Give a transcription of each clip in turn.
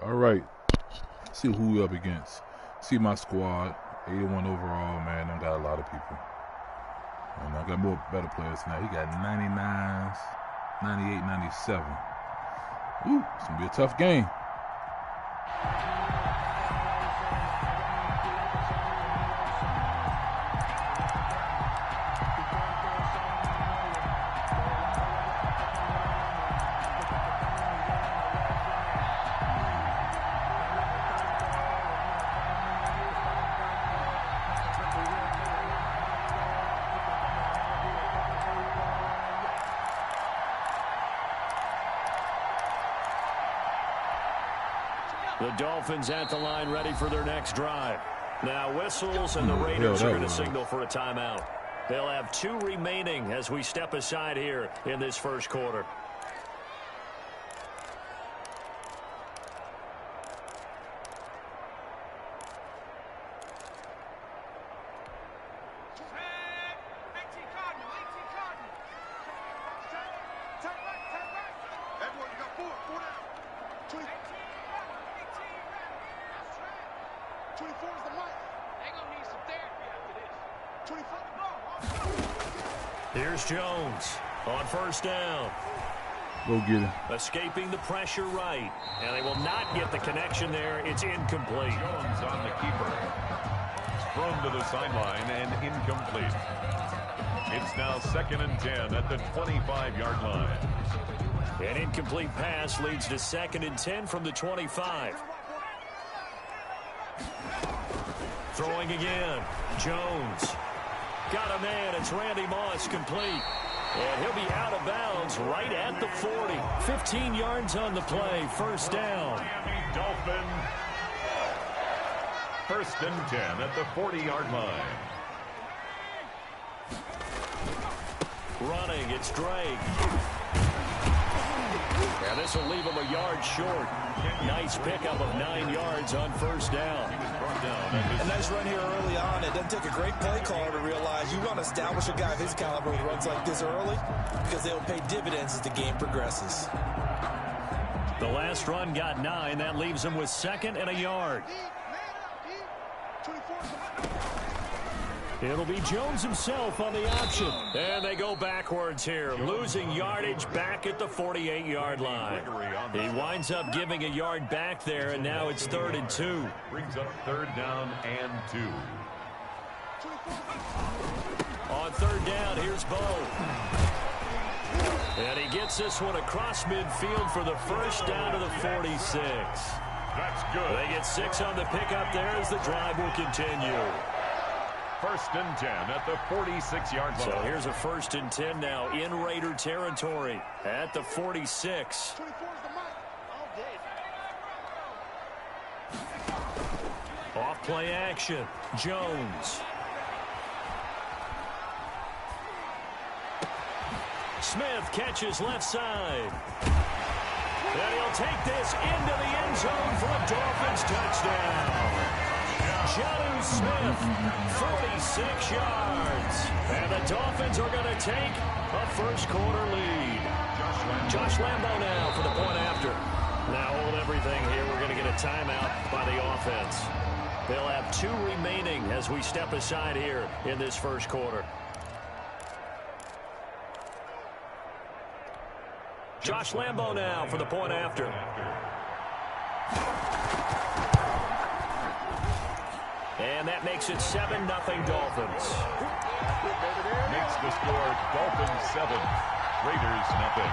All right. See who we up against. See my squad. 81 overall, man. I got a lot of people. And I got more better players now. He got 99s, 98, 97. Ooh, it's going to be a tough game. The Dolphins at the line ready for their next drive. Now whistles and the Raiders are going to signal for a timeout. They'll have 2 remaining as we step aside here in this first quarter. Here's Jones on first down. Go get him. Escaping the pressure right. And they will not get the connection there. It's incomplete. Jones on the keeper. Thrown to the sideline and incomplete. It's now 2nd and 10 at the 25-yard line. An incomplete pass leads to 2nd and 10 from the 25. Throwing again. Jones. Got a man. It's Randy Moss, complete. And he'll be out of bounds right at the 40. 15 yards on the play. First down. Miami Dolphins. 1st and 10 at the 40-yard line. Running, it's Drake. And this will leave him a yard short. Nice pickup of 9 yards on first down. A nice run here early on. It doesn't take a great play caller to realize you want to establish a guy of his caliber with runs like this early because they'll pay dividends as the game progresses. The last run got 9. That leaves him with 2nd and a yard. It'll be Jones himself on the option. And they go backwards here, losing yardage back at the 48-yard line. He winds up giving a yard back there, and now it's 3rd and 2. Brings up 3rd down and 2. On 3rd down, here's Bo. And he gets this one across midfield for the first down to the 46. That's good. They get 6 on the pickup there as the drive will continue. 1st and 10 at the 46-yard line. So here's a 1st and 10 now in Raider territory at the 46. Off play action. Jones. Smith catches left side. And he'll take this into the end zone for a Dolphins touchdown. Jonnu Smith, 46 yards. And the Dolphins are going to take a first quarter lead. Josh Lambo now for the point after. Now hold everything here. We're going to get a timeout by the offense. They'll have 2 remaining as we step aside here in this first quarter. Josh Lambo now for the point after. And that makes it 7-0 Dolphins. Makes the score Dolphins 7, Raiders nothing.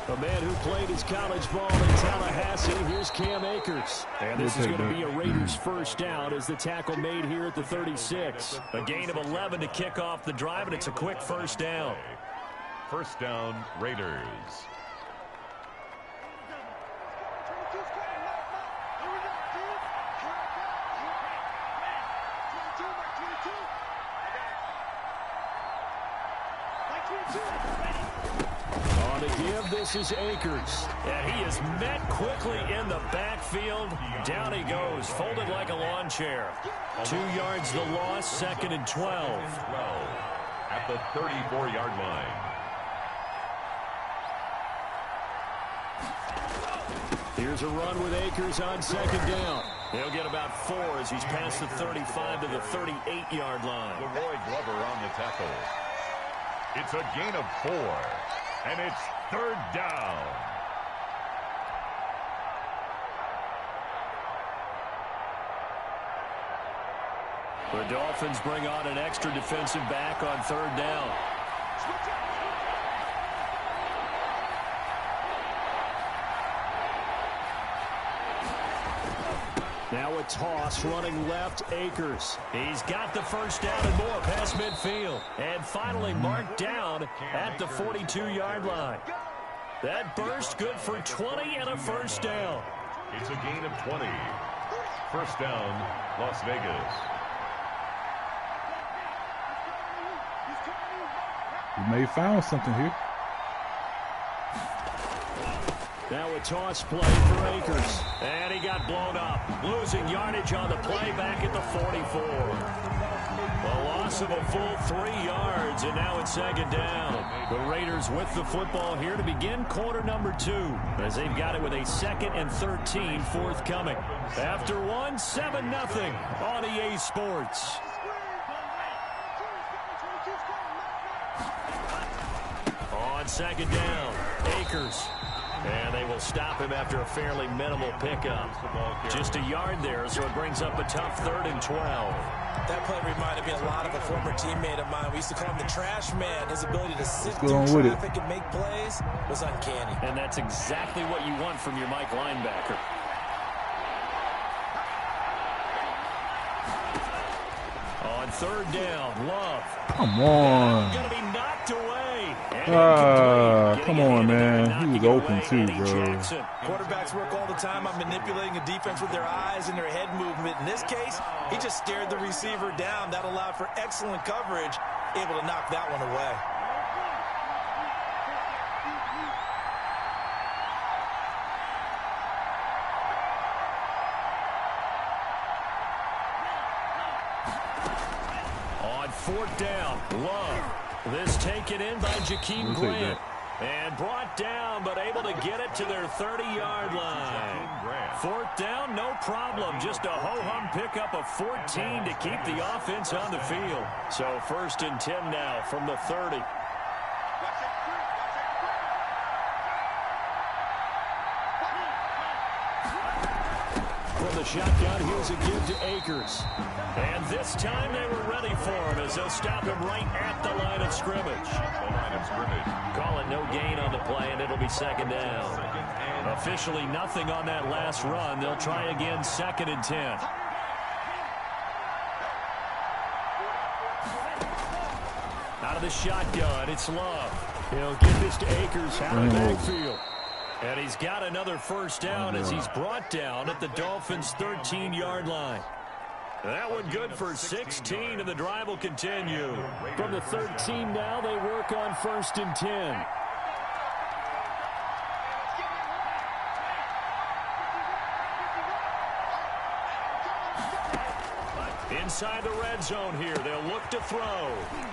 A man who played his college ball in Tallahassee, here's Cam Akers. And this is going to be a Raiders first down as the tackle made here at the 36. A gain of 11 to kick off the drive, and it's a quick first down. First down, Raiders. On the give, this is Akers. And he is met quickly in the backfield. Down he goes, folded like a lawn chair. 2 yards the loss, 2nd and 12. At the 34-yard line. Here's a run with Akers on 2nd down. He'll get about 4 as he's past the 35 to the 38-yard line. Leroy Glover on the tackle. It's a gain of 4, and it's 3rd down. The Dolphins bring on an extra defensive back on 3rd down. Now a toss running left, Akers. He's got the 1st down and more past midfield. And finally marked down at the 42-yard line. That burst good for 20 and a 1st down. It's a gain of 20. 1st down, Las Vegas. We may have found something here. Now a toss play for Akers. And he got blown up. Losing yardage on the play back at the 44. A loss of a full 3 yards, and now it's 2nd down. The Raiders with the football here to begin quarter number 2, as they've got it with a 2nd and 13 forthcoming. After 1, 7-0 on EA Sports. On 2nd down, Akers. And they will stop him after a fairly minimal pickup. Just a yard there, so it brings up a tough 3rd and 12. That play reminded me a lot of a former teammate of mine. We used to call him the trash man. His ability to sit through traffic and make plays was uncanny. And that's exactly what you want from your Mike linebacker. On 3rd down, Love. Come on. Going to be knocked away. Come on, man. He was open too, bro. Quarterbacks work all the time on manipulating a defense with their eyes and their head movement. In this case, he just stared the receiver down. That allowed for excellent coverage, able to knock that one away. On 4th down, Love. This taken in by Jakeem Grant. And brought down, but able to get it to their 30-yard line. 4th down, no problem. Just a ho-hum pickup of 14 to keep the offense on the field. So 1st and 10 now from the 30. From the shotgun, here's a give to Akers. And this time they were ready for him as they'll stop him right at the line of scrimmage. Call it no gain on the play, and it'll be 2nd down. Officially nothing on that last run. They'll try again 2nd and 10. Out of the shotgun, it's Love. He'll get this to Akers out of the backfield. And he's got another 1st down as he's brought down at the Dolphins' 13-yard line. That one good for 16, and the drive will continue. From the 13 now, they work on 1st and 10. Inside the red zone here, they'll look to throw.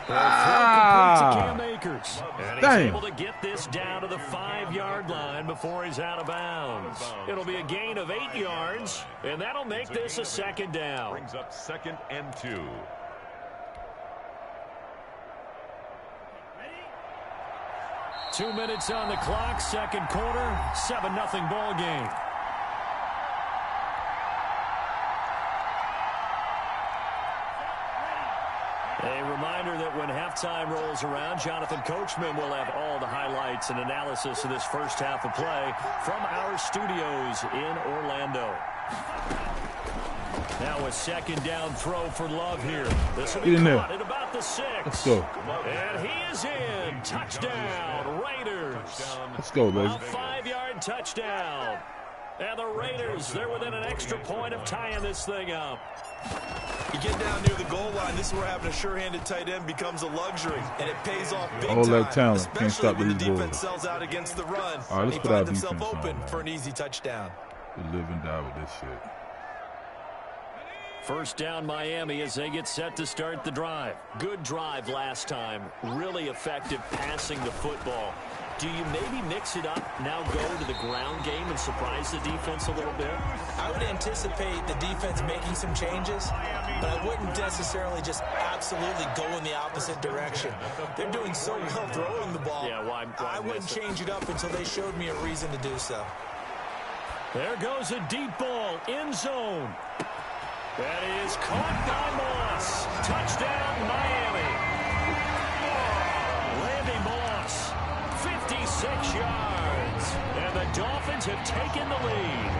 They'll throw complete to Cam Akers. And he's able to get this down to the 5-yard line before he's out of bounds. It'll be a gain of 8 yards, and that'll make this a 2nd down. Brings up 2nd and 2. Two minutes on the clock, 2nd quarter, 7-0 ball game. A reminder that when halftime rolls around, Jonathan Coachman will have all the highlights and analysis of this first half of play from our studios in Orlando. Now a 2nd down throw for Love here. This will be caught at about the 6. Let's go. And he is in. Touchdown, Raiders. Let's go, baby. A 5-yard touchdown. And the Raiders, they're within an extra point of tying this thing up. You get down near the goal line, this is where having a sure-handed tight end becomes a luxury, and it pays off big All that time, talent. Can't especially stop when the these defense boys. sells out against the run. All right, let's He put our finds himself defense open on, for an easy touchdown. We live and die with this shit. First down Miami as they get set to start the drive. Good drive last time. Really effective passing the football. Do you maybe mix it up, now go to the ground game and surprise the defense a little bit? I would anticipate the defense making some changes, but I wouldn't necessarily just absolutely go in the opposite direction. They're doing so well throwing the ball. Yeah, why I wouldn't change it up until they showed me a reason to do so. There goes a deep ball, end zone. That is caught by Moss. Touchdown, Miami. Randy Moss, 56 yards. And the Dolphins have taken the lead.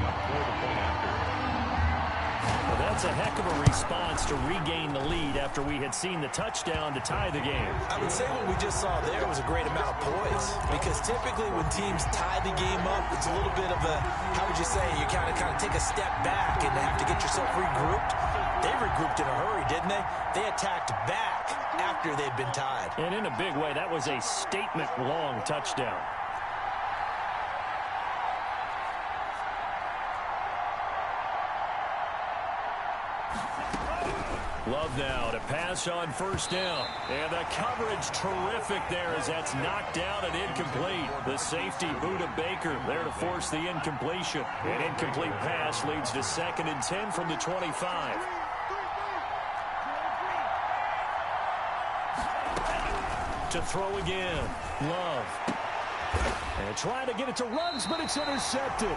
Well, that's a heck of a response to regain the lead after we had seen the touchdown to tie the game. I would say what we just saw there was a great amount of poise, because typically when teams tie the game up, it's a little bit of a, how would you say, you kind of take a step back and have to get yourself regrouped. They regrouped in a hurry, didn't they? They attacked back after they'd been tied. And in a big way, that was a statement-long touchdown. Love now to pass on first down. And the coverage terrific there as that's knocked down and incomplete. The safety, Buda Baker, there to force the incompletion. An incomplete pass leads to 2nd and 10 from the 25. To throw again. Love. And trying to get it to Ruggs, but it's intercepted.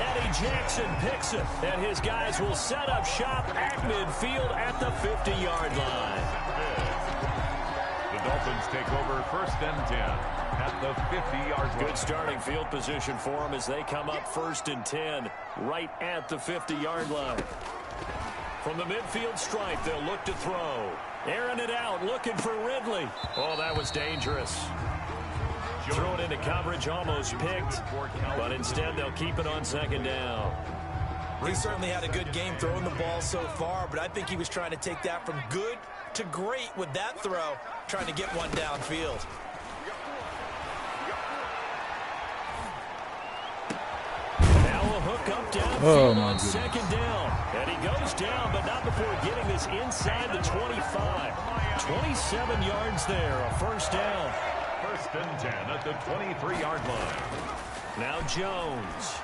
Eddie Jackson picks it, and his guys will set up shop at midfield at the 50-yard line. The Dolphins take over 1st and 10 at the 50-yard line. Good starting field position for them as they come up 1st and 10 right at the 50-yard line. From the midfield stripe, they'll look to throw. Airing it out, looking for Ridley. Oh, that was dangerous. Throw it into coverage, almost picked, but instead they'll keep it on 2nd down. He certainly had a good game throwing the ball so far, but I think he was trying to take that from good to great with that throw, trying to get one downfield. Now a hook up downfield on 2nd down. And he goes down, but not before getting this inside the 25. 27 yards there, a 1st down. 1st and 10 at the 23-yard line. Now Jones.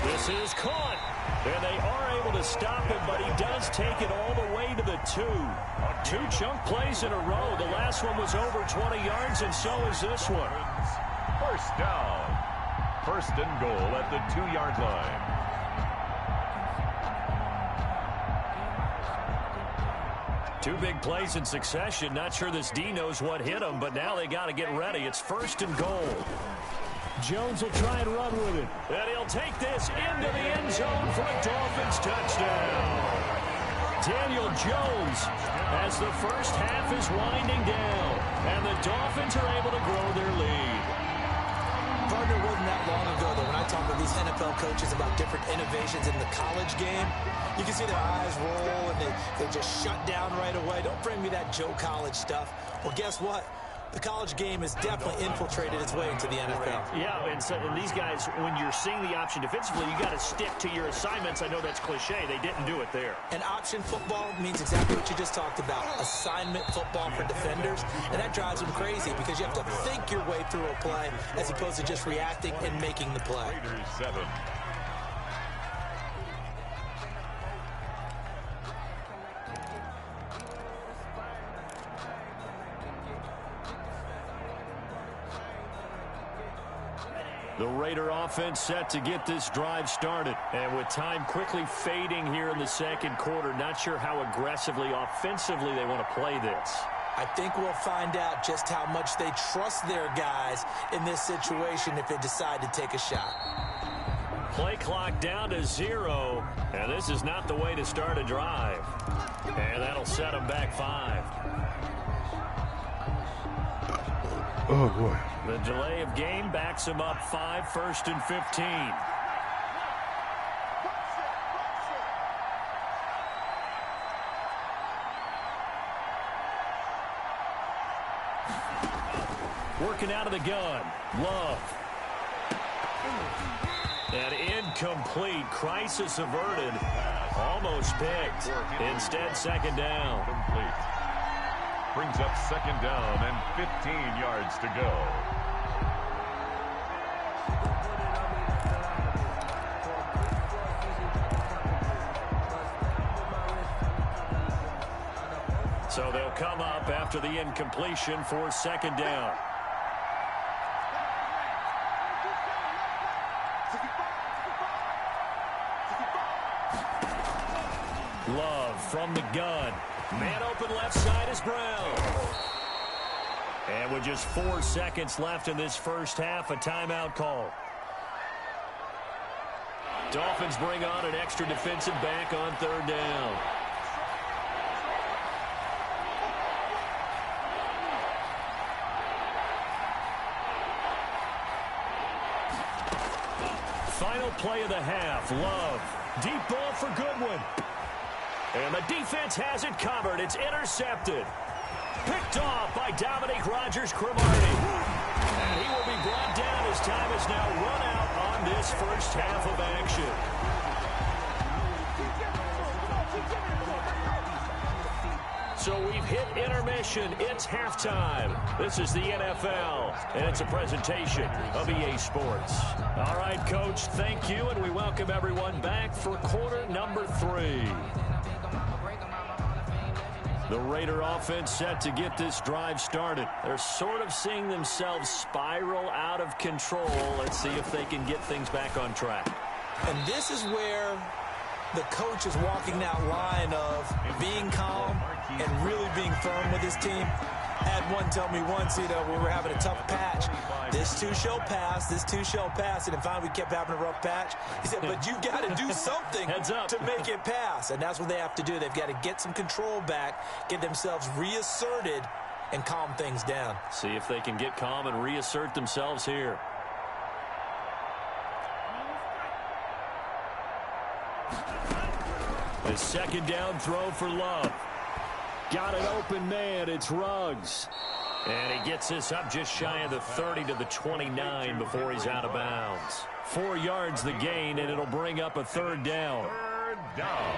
This is caught. And they are able to stop him, but he does take it all the way to the 2. 2 chunk plays in a row. The last one was over 20 yards, and so is this one. 1st down. 1st and goal at the 2-yard line. Two big plays in succession. Not sure this D knows what hit him, but now they got to get ready. It's 1st and goal. Jones will try and run with it. And he'll take this into the end zone for a Dolphins touchdown. Daniel Jones as the first half is winding down. And the Dolphins are able to grow their lead. Partner, wasn't that long ago that when I talk with these NFL coaches about different innovations in the college game, you can see their eyes roll and they just shut down right away. Don't bring me that Joe College stuff. Well, guess what? The college game has definitely infiltrated its way into the NFL. Yeah, and these guys, when you're seeing the option defensively, you got to stick to your assignments. I know that's cliche. They didn't do it there. And option football means exactly what you just talked about. Assignment football for defenders. And that drives them crazy because you have to think your way through a play as opposed to just reacting and making the play. Raiders 7. The Raider offense set to get this drive started. And with time quickly fading here in the 2nd quarter, not sure how aggressively, offensively they want to play this. I think we'll find out just how much they trust their guys in this situation if they decide to take a shot. Play clock down to 0, and this is not the way to start a drive. And that'll set them back 5. Oh, boy. The delay of game backs him up 5, 1st and 15. Working out of the gun. Love. And incomplete. Crisis averted. Almost picked. Instead, 2nd down. Complete. Brings up 2nd down and 15 yards to go. So they'll come up after the incompletion for 2nd down. Love from the gun. Man open left side is Brown. And with just 4 seconds left in this first half, a timeout call. Dolphins bring on an extra defensive back on 3rd down. Final play of the half. Love. Deep ball for Goodwin. And the defense has it covered. It's intercepted. Picked off by Dominique Rodgers-Cromartie. And he will be brought down as time is now run out on this first half of action. So we've hit intermission. It's halftime. This is the NFL, and it's a presentation of EA Sports. All right, Coach, thank you, and we welcome everyone back for quarter number 3. The Raider offense set to get this drive started. They're sort of seeing themselves spiral out of control. Let's see if they can get things back on track. And this is where the coach is walking that line of being calm and really being firm with his team. Had one tell me once, when we were having a tough patch, this too shall pass, this too shall pass. And then finally we kept having a rough patch. He said, but you've got to do something to make it pass. And that's what they have to do. They've got to get some control back, get themselves reasserted, and calm things down. See if they can get calm and reassert themselves here. The 2nd down throw for Love. Got an open man. It's Ruggs. And he gets this up just shy of the 30 to the 29 before he's out of bounds. 4 yards the gain, and it'll bring up a 3rd down. 3rd down.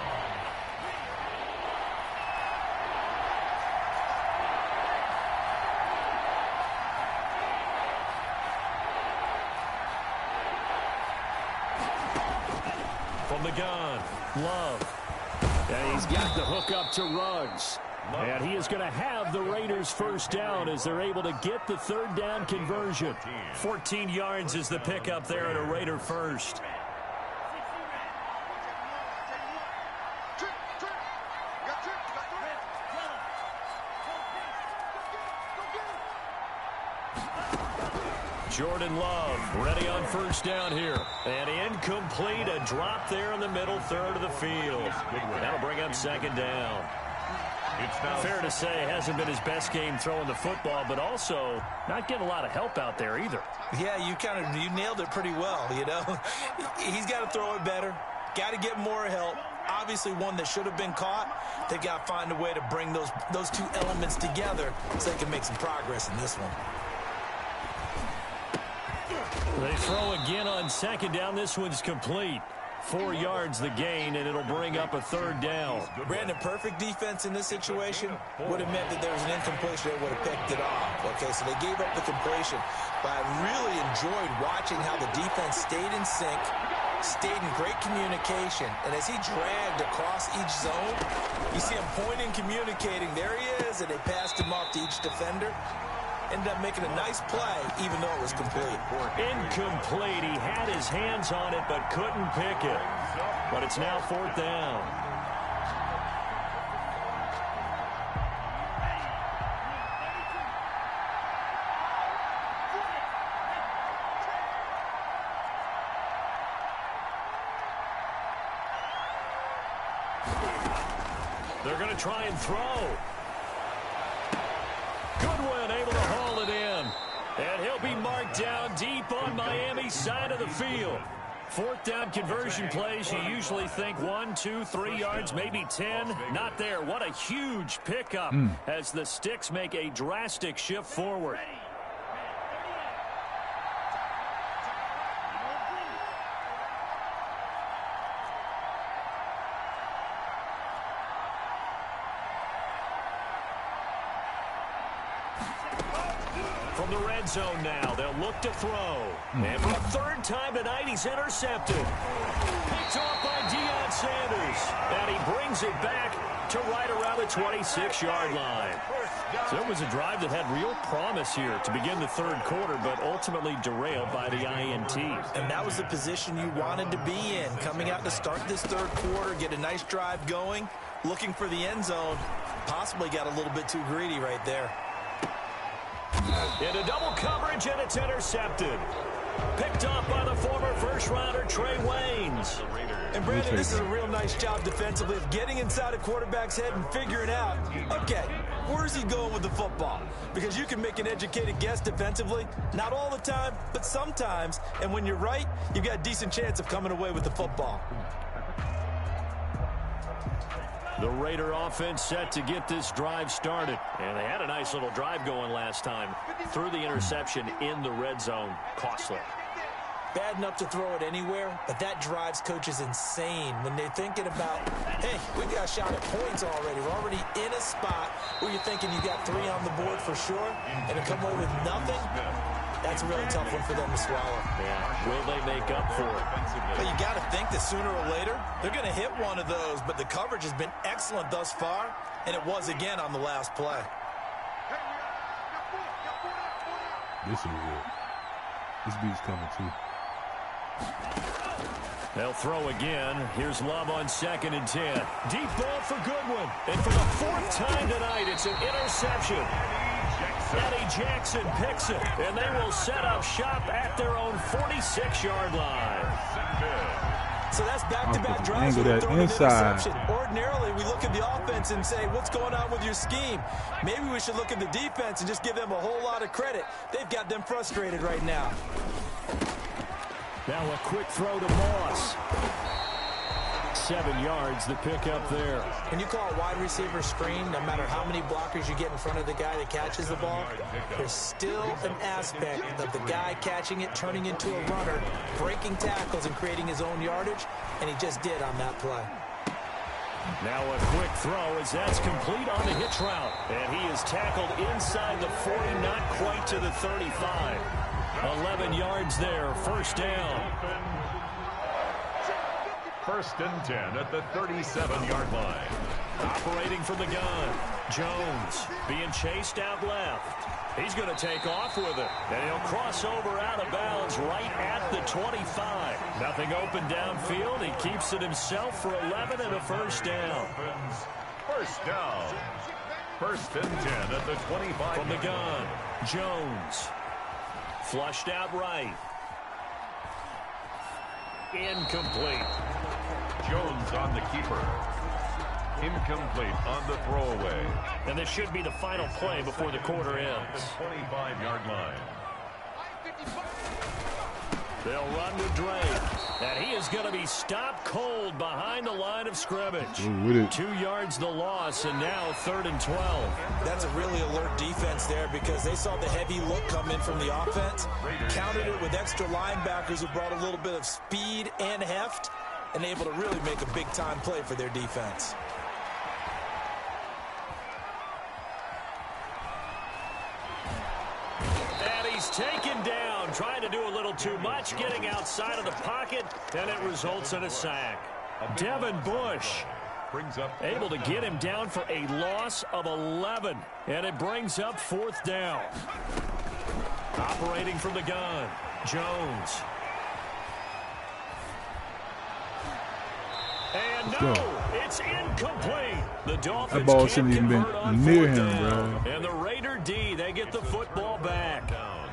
From the gun, Love. And he's got the hook up to Ruggs. And he is going to have the Raiders' first down as they're able to get the 3rd down conversion. 14 yards is the pickup there at a Raider first. Jordan Love ready on first down here. And incomplete, a drop there in the middle 3rd of the field. That'll bring up 2nd down. It's now fair to say it hasn't been his best game throwing the football, but also not getting a lot of help out there either. Yeah, you nailed it pretty well, He's got to throw it better, got to get more help. Obviously one that should have been caught. They've got to find a way to bring those two elements together so they can make some progress in this one. They throw again on 2nd down. This one's complete. 4 yards the gain, and it'll bring up a 3rd down. Brandon, perfect defense in this situation would have meant that there was an incompletion. They would have picked it off. Okay, so they gave up the completion. But I really enjoyed watching how the defense stayed in sync, stayed in great communication. And as he dragged across each zone, you see him pointing, communicating. There he is, and they passed him off to each defender. Ended up making a nice play, even though it was complete. Incomplete. He had his hands on it, but couldn't pick it. But it's now 4th down. They're going to try and throw. Goodwin able to haul it in. will be marked down deep on Miami's side of the field. Fourth down conversion plays, you usually think 1, 2, 3 yards, maybe 10. Not there. What a huge pickup as the Sticks make a drastic shift forward. From the red zone now, they'll look to throw. And for the third time tonight, he's intercepted. Picked off by Deion Sanders. And he brings it back to right around the 26-yard line. So it was a drive that had real promise here to begin the third quarter, but ultimately derailed by the INT. And that was the position you wanted to be in. Coming out to start this third quarter, get a nice drive going, looking for the end zone. Possibly got a little bit too greedy right there. Into double coverage, and it's intercepted. Picked off by the former first-rounder Trey Waynes. And, Brandon, this is a real nice job defensively of getting inside a quarterback's head and figuring out, okay, where's he going with the football? Because you can make an educated guess defensively, not all the time, but sometimes. And when you're right, you've got a decent chance of coming away with the football. The Raider offense set to get this drive started. And they had a nice little drive going last time. Threw the interception in the red zone. Costly. Bad enough to throw it anywhere, but that drives coaches insane when they're thinking about, hey, we got a shot at points already. We're already in a spot where you're thinking you got 3 on the board for sure, and to come away with nothing, that's a really tough one for them to swallow. Yeah. Will they make up for it? But you got to think that sooner or later, they're going to hit one of those, but the coverage has been excellent thus far, and it was again on the last play. This is good. This beat's coming too. They'll throw again. Here's Love on 2nd and 10. Deep ball for Goodwin. And for the 4th time tonight, it's an interception. Eddie Jackson picks it, and they will set up shop at their own 46-yard line. So that's back-to-back drives with an interception. Inside. Ordinarily, we look at the offense and say, what's going on with your scheme? Maybe we should look at the defense and just give them a whole lot of credit. They've got them frustrated right now. Now a quick throw to Moss. 7 yards, the pick up there. When you call a wide receiver screen, no matter how many blockers you get in front of the guy that catches the ball, there's still an aspect of the guy catching it, turning into a runner, breaking tackles and creating his own yardage, and he just did on that play. Now a quick throw as that's complete on the hitch route. And he is tackled inside the 40, not quite to the 35. 11 yards there, first down. 1st and 10 at the 37-yard line. Operating from the gun. Jones being chased out left. He's going to take off with it. And he'll cross over out of bounds right at the 25. Nothing open downfield. He keeps it himself for 11 and a first down. First down. 1st and 10 at the 25. From the gun. Jones. Flushed out right. Incomplete. Jones on the keeper. Incomplete on the throwaway. And this should be the final play before the quarter ends. 25-yard line. They'll run with Drake. And he is going to be stopped cold behind the line of scrimmage. 2 yards the loss, and now 3rd and 12. That's a really alert defense there because they saw the heavy look come in from the offense, countered it with extra linebackers who brought a little bit of speed and heft, and able to really make a big-time play for their defense. And he's taken down, trying to do a little too much, getting outside of the pocket, and it results in a sack. Devin Bush brings up able to get him down for a loss of 11, and it brings up 4th down. Operating from the gun, Jones. And no, it's incomplete. The Dolphins that ball can't shouldn't even convert been on near 4th him, down. bro. And the Raider D, they get the football back.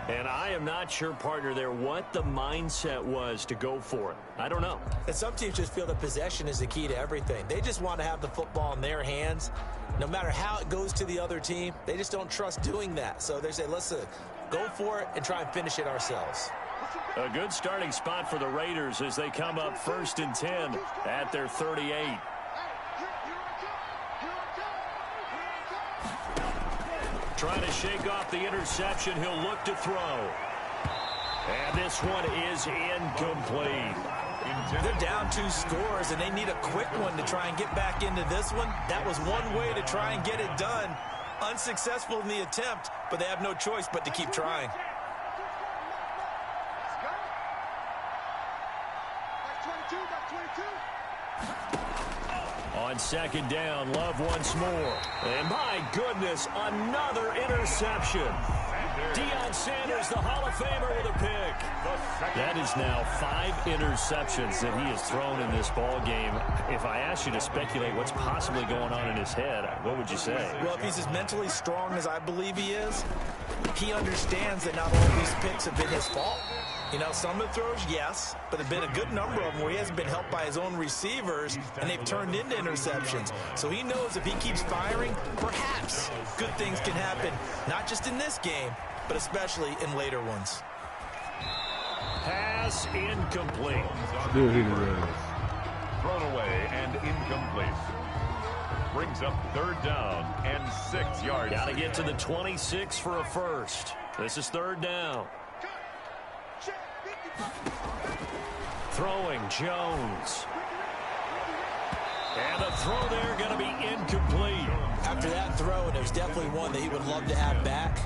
And I am not sure, partner, there what the mindset was to go for it. I don't know. And some teams just feel that possession is the key to everything. They just want to have the football in their hands. No matter how it goes to the other team, they just don't trust doing that. So they say, let's go for it and try and finish it ourselves. A good starting spot for the Raiders as they come up 1st and 10 at their 38. Trying to shake off the interception. He'll look to throw. And this one is incomplete. They're down 2 scores, and they need a quick one to try and get back into this one. That was one way to try and get it done. Unsuccessful in the attempt, but they have no choice but to keep trying. On 2nd down, Love once more. And my goodness, another interception. Deion Sanders, the Hall of Famer, with a pick. That is now 5 interceptions that he has thrown in this ball game. If I asked you to speculate what's possibly going on in his head, what would you say? Well, if he's as mentally strong as I believe he is, he understands that not all these picks have been his fault. You know, some of the throws, yes, but there have been a good number of them where he hasn't been helped by his own receivers, and they've turned into interceptions. So he knows if he keeps firing, perhaps good things can happen, not just in this game, but especially in later ones. Pass incomplete. Still hit his ass. Thrown away and incomplete. Brings up 3rd down and 6 yards. Got to get to the 26 for a first. This is 3rd down. Throwing Jones. And the throw there going to be incomplete. After that throw, and there's definitely one that he would love to have back,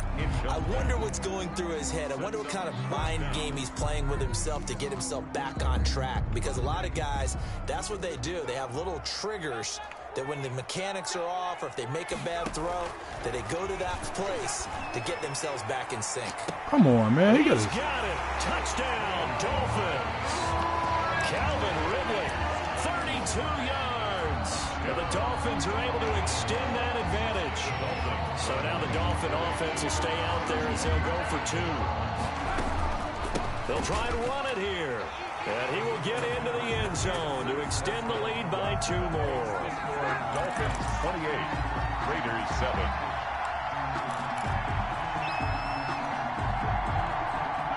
I wonder what's going through his head. I wonder what kind of mind game he's playing with himself to get himself back on track. Because a lot of guys, that's what they do. They have little triggers that when the mechanics are off or if they make a bad throw, that they go to that place to get themselves back in sync. Come on, man. He's got it. Touchdown, Dolphins. Calvin Ridley, 32 yards. And the Dolphins are able to extend that advantage. So now the Dolphin offense will stay out there as they'll go for 2. They'll try and run it here. And he will get into the end zone to extend the lead by 2 more. Dolphins 28, Raiders 7.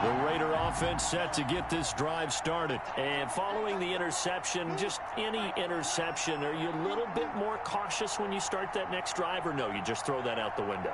The Raider offense set to get this drive started. And following the interception, just any interception, are you a little bit more cautious when you start that next drive, or no, you just throw that out the window?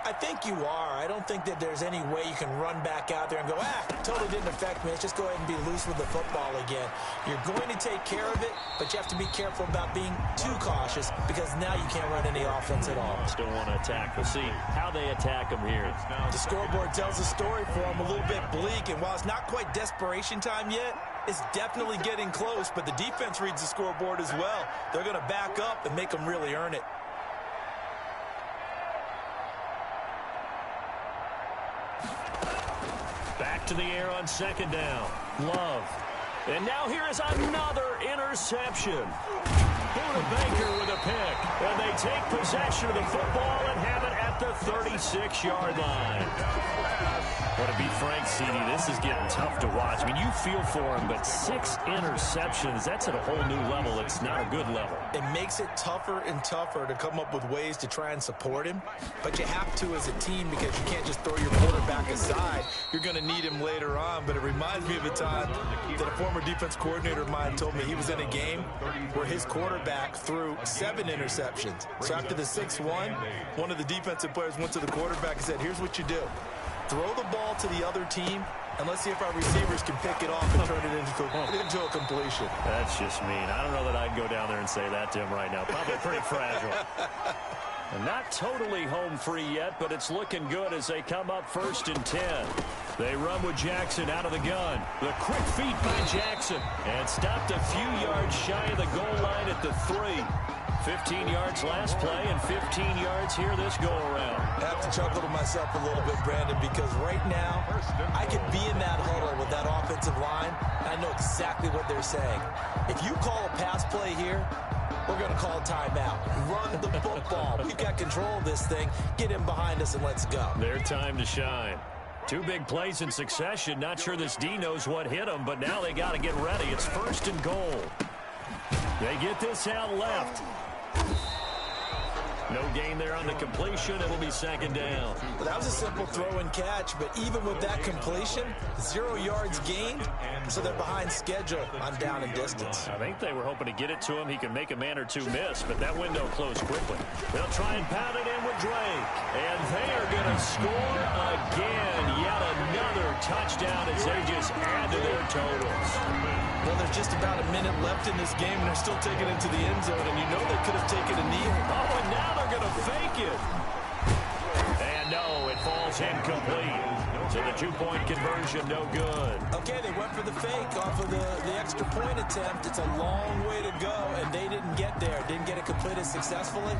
I think you are. I don't think that there's any way you can run back out there and go, totally didn't affect me. Let's just go ahead and be loose with the football again. You're going to take care of it, but you have to be careful about being too cautious because now you can't run any offense at all. Still want to attack. We'll see how they attack them here. The scoreboard tells a story for them, a little bit bleak, and while it's not quite desperation time yet, it's definitely getting close, but the defense reads the scoreboard as well. They're going to back up and make them really earn it. Back to the air on 2nd down. Love. And now here is another interception. Buda Baker with a pick. And they take possession of the football and have it at the 36-yard line. But to be frank, CD, this is getting tough to watch. I mean, you feel for him, but 6 interceptions, that's at a whole new level. It's not a good level. It makes it tougher and tougher to come up with ways to try and support him. But you have to as a team because you can't just throw your quarterback aside. You're going to need him later on. But it reminds me of a time that a former defense coordinator of mine told me he was in a game where his quarterback threw 7 interceptions. So after the 6th one of the defensive players went to the quarterback and said, here's what you do. Throw the ball to the other team, and let's see if our receivers can pick it off and turn it into a completion. That's just mean. I don't know that I'd go down there and say that to him right now. Probably pretty fragile. And not totally home free yet, but it's looking good as they come up 1st and 10. They run with Jackson out of the gun. The quick feet by Jackson. And stopped a few yards shy of the goal line at the 3. 15 yards last play and 15 yards here this go-around. I have to chuckle to myself a little bit, Brandon, because right now I could be in that huddle with that offensive line, and I know exactly what they're saying. If you call a pass play here, we're going to call a timeout. Run the football. We've got control of this thing. Get in behind us and let's go. Their time to shine. Two big plays in succession. Not sure this D knows what hit them, but now they got to get ready. It's 1st and goal. They get this out left. No gain there on the completion. It'll be 2nd down. Well, that was a simple throw and catch, but even with that completion, 0 yards gained, so they're behind schedule on down and distance. I think they were hoping to get it to him. He can make a man or two miss, but that window closed quickly. They'll try and pound it in with Drake, and they are going to score again. Yet another touchdown as they just add to their totals. Well, there's just about a minute left in this game, and they're still taking it to the end zone, and you know they could have taken a knee. Oh, and now they're going to fake it. And no, it falls incomplete. So the 2-point conversion, no good. Okay, they went for the fake off of the extra point attempt. It's a long way to go, and they didn't get there. Didn't get it completed successfully.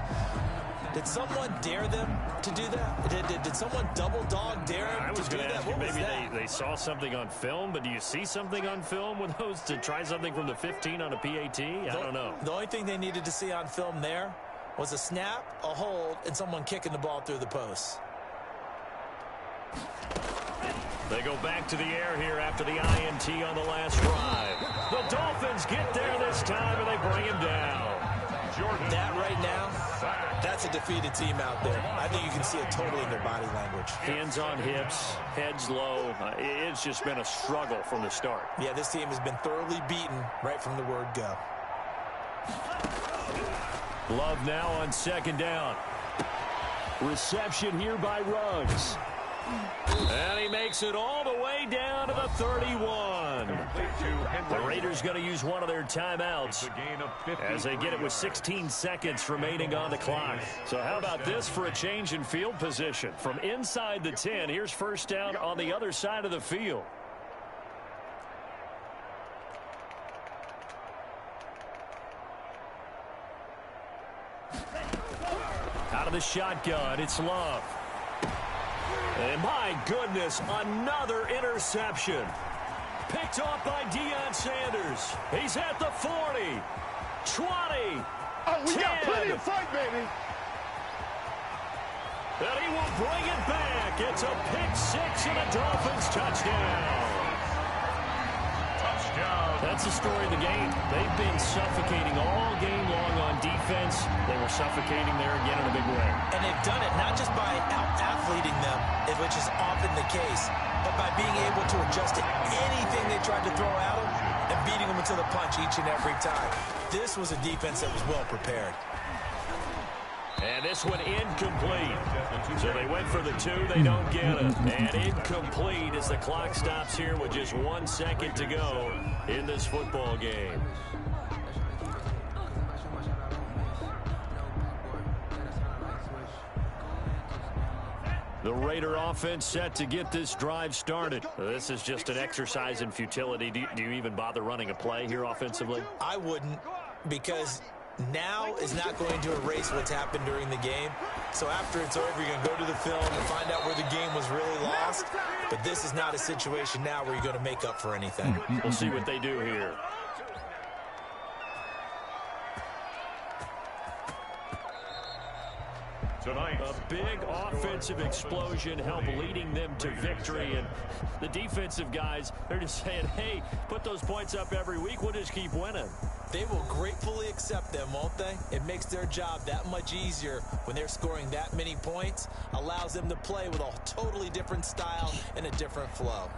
Did someone dare them to do that? Did someone double dog dare them to do that? I was going to ask you, maybe they saw something on film, but do you see something on film with those to try something from the 15 on a PAT? I don't know. The only thing they needed to see on film there was a snap, a hold, and someone kicking the ball through the post. They go back to the air here after the INT on the last drive. The Dolphins get there this time, and they bring him down. That right now, that's a defeated team out there. I think you can see it totally in their body language. Hands on hips, heads low. It's just been a struggle from the start. Yeah, this team has been thoroughly beaten right from the word go. Love now on 2nd down. Reception here by Ruggs. And he makes it all the way down to the 31. The Raiders going to use one of their timeouts as they get it with 16 seconds remaining on the clock. So how about this for a change in field position? From inside the 10, here's 1st down on the other side of the field. Out of the shotgun, it's Love. And my goodness, another interception. Picked off by Deion Sanders. He's at the 40, 20, we 10. got plenty of fight, baby. And he will bring it back. It's a pick 6 and a Dolphins touchdown. That's the story of the game. They've been suffocating all game long on defense. They were suffocating there again in a big way. And they've done it not just by out-athleting them, which is often the case, but by being able to adjust to anything they tried to throw at them and beating them into the punch each and every time. This was a defense that was well prepared. And this one incomplete. So they went for the 2. They don't get it. And incomplete as the clock stops here with just 1 second to go in this football game. The Raider offense set to get this drive started. This is just an exercise in futility. Do you even bother running a play here offensively? I wouldn't, because now is not going to erase what's happened during the game. So after it's over, you're going to go to the film and find out where the game was really lost. But this is not a situation now where you're going to make up for anything. We'll see what they do here. Tonight, a big offensive explosion helped leading them to victory. And the defensive guys, they're just saying, hey, put those points up every week. We'll just keep winning. They will gratefully accept them, won't they? It makes their job that much easier when they're scoring that many points. Allows them to play with a totally different style and a different flow.